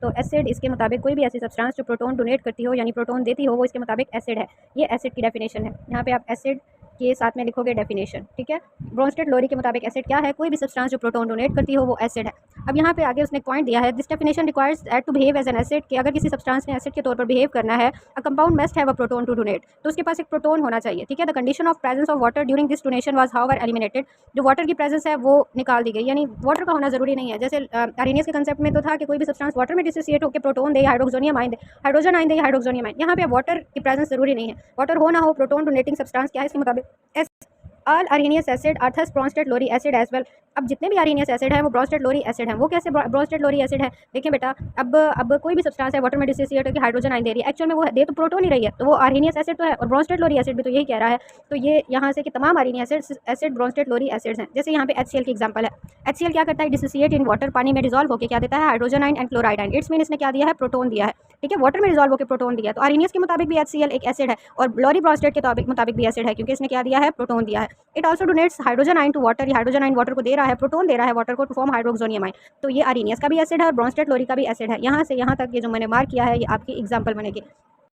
तो एसिड इसके मुताबिक कोई भी ऐसी सब्सटेंस जो प्रोटोन डोनेट करती हो यानी प्रोटोन देती हो वो इसके मुताबिक एसिड है। ये एसिड की डेफिनेशन है। यहाँ पे आप एसिड के साथ में लिखोगे डेफिनेशन, ठीक है। ब्रोंस्टेड लोरी के मुताबिक एसिड क्या है? कोई भी सब्सटेंस जो प्रोटोन डोनेट करती हो वो एसिड है। अब यहाँ पे आगे उसने पॉइंट दिया है, this definition requires to behave as an acid, कि अगर किसी सब्सटेंस ने एसिड के तौर पर बिहेव करना है, a compound must have a proton to donate, तो उसके पास एक प्रोटोन होना चाहिए, ठीक है। The condition of presence of water during this donation was however eliminated, जो वाटर की प्रेजेंस है वो निकाल दी गई, यानी वाटर का होना जरूरी नहीं है। जैसे आर्हेनियस के कंसेप्ट में तो था कि कोई भी सब्सटेंस वाटर में डिसोसिएट होकर प्रोटोन दे, हाइड्रोक्सोनियम आयन दे, हाइड्रोजन आयन दे, हाइड्रोक्सोनियम आयन। यहाँ पे वाटर की प्रेजेंस जरूरी नहीं है, वाटर हो ना हो, प्रोटोन डोनेटिंग सब्सटेंस क्या है इसके मुताबिक all Arrhenius acid are thus Bronsted Lowry acid as well. अब जितने भी अरहेनियस एसिड है वो ब्रोंस्टेड लोरी एसिड है। वो कैसे ब्रोंस्टेड लोरी एसिड है? देखिए बेटा, अब कोई भी सब्सटेंस है वाटर में डिसोसिएट होकर हाइड्रोजन आयन दे रही है, एक्चुअल में वो दे तो प्रोटोन ही रही है, तो वो अरहेनियस एसिड तो है, और ब्रोंस्टेड लोरी एसिड भी तो यही कह रहा है। तो ये यहाँ से कि तमाम अरहेनियस एसिड ब्रोंस्टेड लोरी एसिड्स हैं। जैसे यहाँ पे HCl की एग्जांपल है। HCl क्या करता है? डिसोसिएट इन वाटर, पानी में डिसॉल्व होकर क्या देता है? Hydrogen ion and chloride ion. It's mean इसने क्या दिया है? प्रोटोन दिया है, ठीक है। वाटर में डिसॉल्व होकर प्रोटोन दिया है, तो अरहेनियस के मुताबिक भी HCl एक एसिड है, और लोरी ब्रोंस्टेड के मुताबिक भी एसिड है, क्योंकि इसने क्या दिया है? प्रोटोन दिया है। It also donates hydrogen ion to water, hydrogen ion water को दे रहा है, प्रोटोन दे रहा है वाटर को टू फॉर्म हाइड्रोक्सोनियम आयन। तो ये अरहेनियस का भी एसिड है और ब्रोंस्टेड लोरी का भी एसिड है। यहाँ से यहाँ तक ये जो मैंने मार्क किया है ये आपकी एग्जांपल बनेगी।